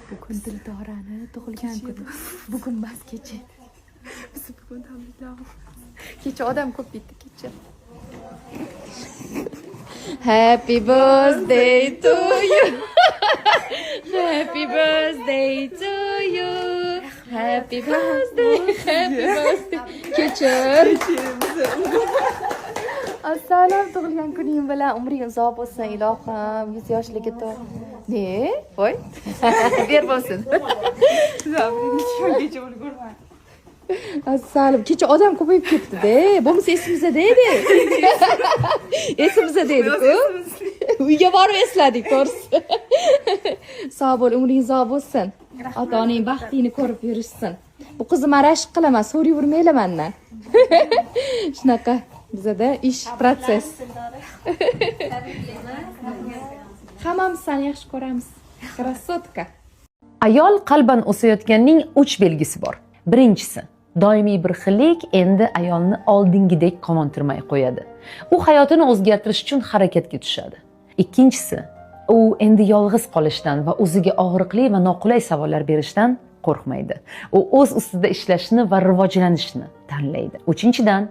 Bugun Dildorani tug'ilgan kuni. Bugun emas, kecha. Biz bugun tabriklaymiz. Kecha odam ko'p edi, kecha. Happy birthday to you. Happy birthday to you. Happy birthday. Happy birthday. Kechir. Assalom, tug'ilgan kuning bilan umring uzoq bo'lsin, ilohim. 100 yoshliga to'l. Ne? Voy. Ber bo'lsin. Kecha ulgurman. Assalom, kecha odam ko'payib ketdi-da. Bo'lmasa esimizda edi. Esimizda edi-ku. Uyga borib esladik, to'g'risi. Sog' bo'l, umring uzoq bo'lsin. Ota-oning baxtingni ko'rib yurishsin. Bu qizni men rashk qilaman, so'rayvermanglar mendan. Shunaqa bizada ish, proses. Hammamiz seni yaxshi ko'ramiz. Krasotka. Ayol qalban o'sayotganning 3 belgisi bor. Birinchisi, doimiy bir xillik endi ayolni oldingidek qovontirmay qo'yadi. U hayotini o'zgartirish uchun harakatga tushadi. Ikkinchisi, u endi yolg'iz qolishdan va o'ziga og'riqli va noqulay savollar berishdan qo'rqmaydi. U o'z ustida ishlashni va rivojlanishni tanlaydi. Uchinchidan,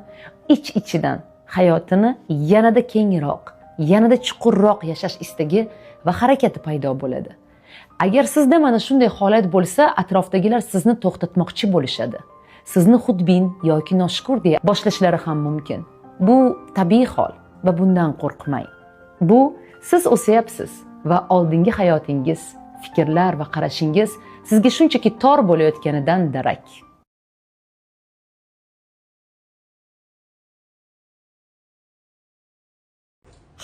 ichidan hayotini yanada kengroq, yanada chuqurroq yashash istagi va harakati paydo bo'ladi. Agar sizda mana shunday holat bo'lsa, atrofdagilar sizni to'xtatmoqchi bo'lishadi. Sizni xudbin yoki noshukur deya boshlashlari ham mumkin. Bu tabiiy hol va bundan qo'rqmang. Bu siz o'sayapsiz va oldingi hayotingiz, fikrlar va qarashingiz sizga shunchaki tor bo'layotganidan darak.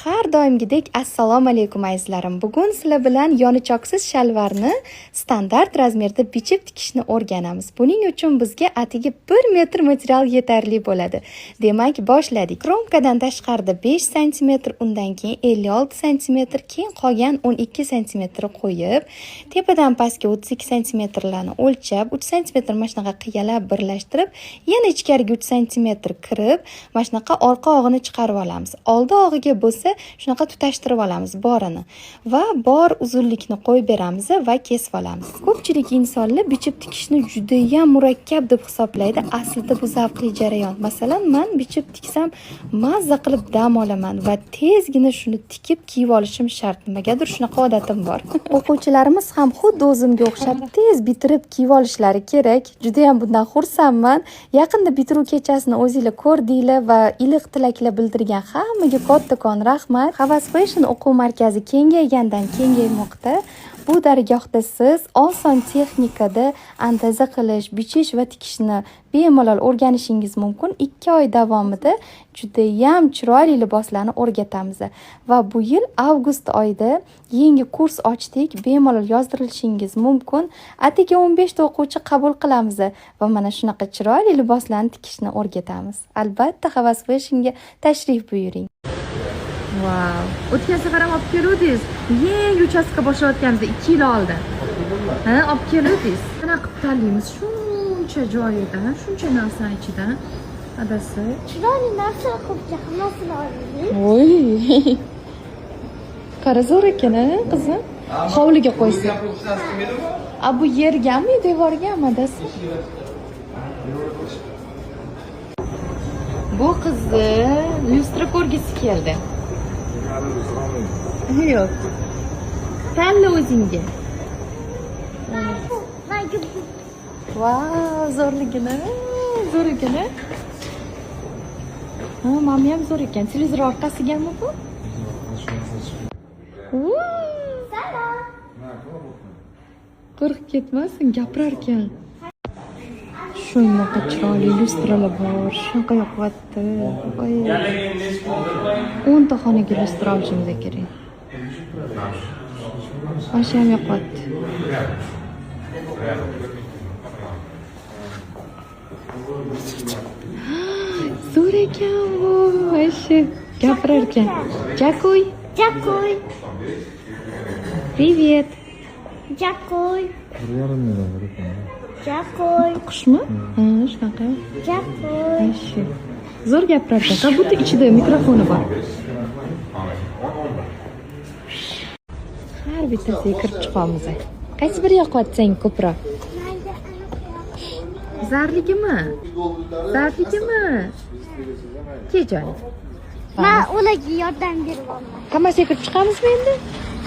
Har doimgidek assalomu alaykum azizlarim. Bugun sizlar bilan yonichoqsiz shalvarni standart razmerda bichib tikishni o'rganamiz. Buning uchun bizga atigi 1 metr material yetarli bo'ladi. Demak, boshladik. Kromkadan tashqarida 5 cm, undan keyin 56 cm, keyin qolgan 12 cm qo'yib, tepadan pastga 32 cm larni o'lchab, 3 cm mana shunaqa qiyalab birlashtirib, yana ichkariga 3 cm kirib, mana shunaqa orqa og'ini chiqarib olamiz. Oldi og'iga bo'lsa shunaqa tutashtirib olamiz borini va bor uzunlikni qo'yib beramiz va kesib olamiz. Ko'pchilik insonlar bichib tikishni juda ham murakkab deb hisoblaydi. Aslida bu zavqli jarayon. Masalan, men bichib tiksam mazza qilib dam olaman va tezgina shuni tikib kiyib olishim shart. Nimagadir shunaqa odatim bor. O'quvchilarimiz ham xuddi o'zimga o'xshab tez bitirib kiyib olishlari kerak. Juda ham bundan xursandman. Yaqinda bitiruv kechasini o'zingizlar ko'rdinglar va iliq tilaklar bildirgan hammaga kattakon rahmat. Havas Fashion o'quv markazi kengaygandan kengaymoqda. Bu dargohda siz oson texnikada andaza qilish, bichish va tikishni bemalol o'rganishingiz mumkin. 2 oy davomida juda ham chiroyli liboslarni o'rgatamiz va bu yil avgust oyida yangi kurs ochdik. Bemalol yozdirilishingiz mumkin. Atigi 15 ta o'quvchi qabul qilamiz va mana shunaqa chiroyli liboslarni tikishni o'rgatamiz. Albatta Havas Fashionga tashrif buyuring. Wow. O'tgan safar ham olib keluvdingiz. Yangi uchastka boshlayotganimizda 2 yil oldin. Ha, olib keluvdingiz. Qana qilib tanlaymiz. Shuncha joyida, shuncha narsa ichida. Adasi. Chiroyli narsa ko'pcha hammasini oldingiz. Voy. Qara zo'r ekan, qizim. Hovliga qo'ysin. A bu yergami, devorgami, adasi? Bu qizni lyustra ko'rgisi keldi. Yo'q. Tanla o'zingga. Vau, zo'rligini, zo'rligini. Ha, mami ham zo'r ekan. Televizor orqasigami bu? Salom. Qo'rqib ketmasin, gapirar ekan. Shunaqa chiroyli lyustralar bor, shunaqa yoqyapti. Voy. 10 ta xonaga lyustra olishimiz kerak. Mana ham yoqyapti. Zo'r ekan bu, voy, gapirar ekan. Jakuy. Jakuy. Привет. Jakuy. Jakuy. Qushmi? Ha, shunaqa. Jakuy. Zo'r gapirar ekan. Budda ichida mikrofoni bor. Har bittasiga kirib chiqamiz. Qaysi biri yoqyapti senga ko'proq? Mayda aniq. Zarligimi? Zarligimi? Ke joy. Men ularga yordam beryapman. Hammasiga kirib chiqamizmi endi?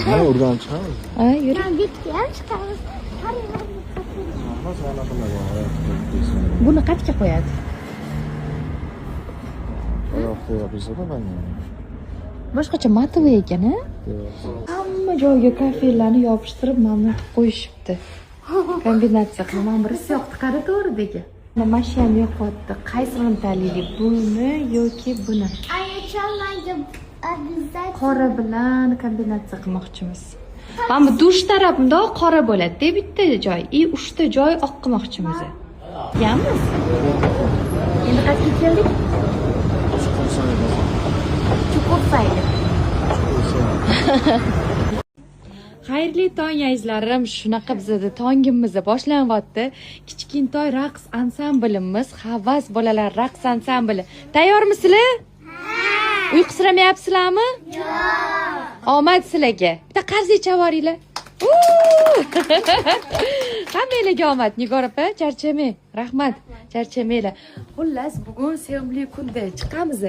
Ha, o'rganib chiqamiz. Ha, yur. Men bitga ham chiqamiz. Buni qatga qo'yadi? Boshqacha matoviy ekan-a? Hamma joyga kafelarni yopishtirib mana qo'yishibdi. Kombinatsiya qilaman, birisi yoqdi, qara to'g'ridagi. Mashinani yo'qotdi. Qaysirini tanlaylik? Buni yoki buni? Ayacholmaydi. Обязательно. Qora bilan kombinatsiya qilmoqchimiz. Mana bu dush taraf bundoq qora bo'ladi-da, bitta joy, uchta joy oq qilmoqchimiz. Yamiz? Endi qayerga keldik? Chuqur sayli. Xayrli tong azizlarim, shunaqa bizda tongimiz boshlanyapti. Kichkintoy raqs ansamblimiz, Havas bolalar raqs ansambli. Tayyormisizlar? Uyqusiramayapsizlarmi? Yo'q. Omad sizlarga. Bitta qarzi chavoringlar. Hammanglarga omad. Nigor opa, charchamang. Rahmat. Charchamanglar. Xullas, bugun sevimli kunda chiqamiz.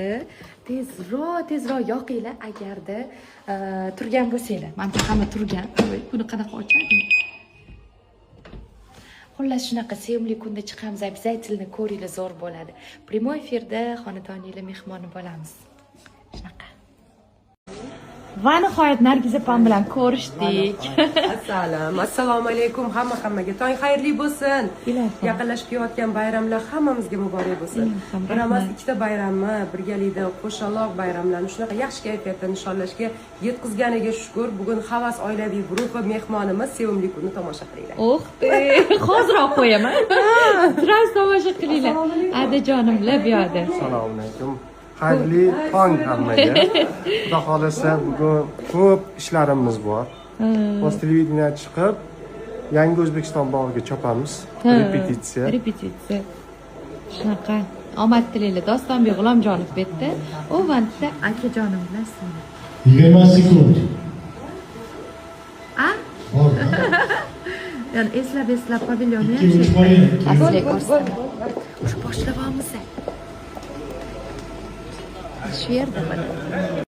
Tezroq yoqinglar agarda turgan bo'lsanglar. Mana hamma turgan. Buni qanaqa ochadi? Xullas, shunaqa sevimli kunda chiqamiz. Обязательно ko'ringlar, zo'r bo'ladi. Primoy efirda xonadoninglar mehmoni bo'lamiz. Shunaqa. Va nihoyat Nargiz opam bilan ko'rishdik. Assalomu alaykum hammaga tong xayrli bo'lsin. Ilohim. Yaqinlashib kelayotgan bayramlar hammamizga muborak bo'lsin. Ilohim, Bir emas rahmat. ikkita bayramni birgalikda qo'shaloq bayramlarni shunaqa yaxshi kayfiyatda nishonlashga yetkazganiga shukur. Bugun Havas oilaviy guruhi mehmonimiz sevimli kunni tomosha qilinglar. Hoziroq qo'yaman. Biroz tomosha qilinglar. Adajonimlar bu yoqda. Assalomu alaykum. Xayrli tong hammaga. Xudo xolasa bugun ko'p ishlarimiz bor. O'z televideniyaga chiqib, Yangi O'zbekiston bog'iga chopamiz. Repetitsiya. Shunaqa. Omad tilaylar. Dostonbek G'ulomjonov bu yerda. U vaqtda akajonim bilan sizlar. 20 sekund. A? Bor. Yani eslab pavilyonni ham 2-3 qo'ying. Asli ko'rsataman. Shu boshlayapmiz. Shu yerda mana.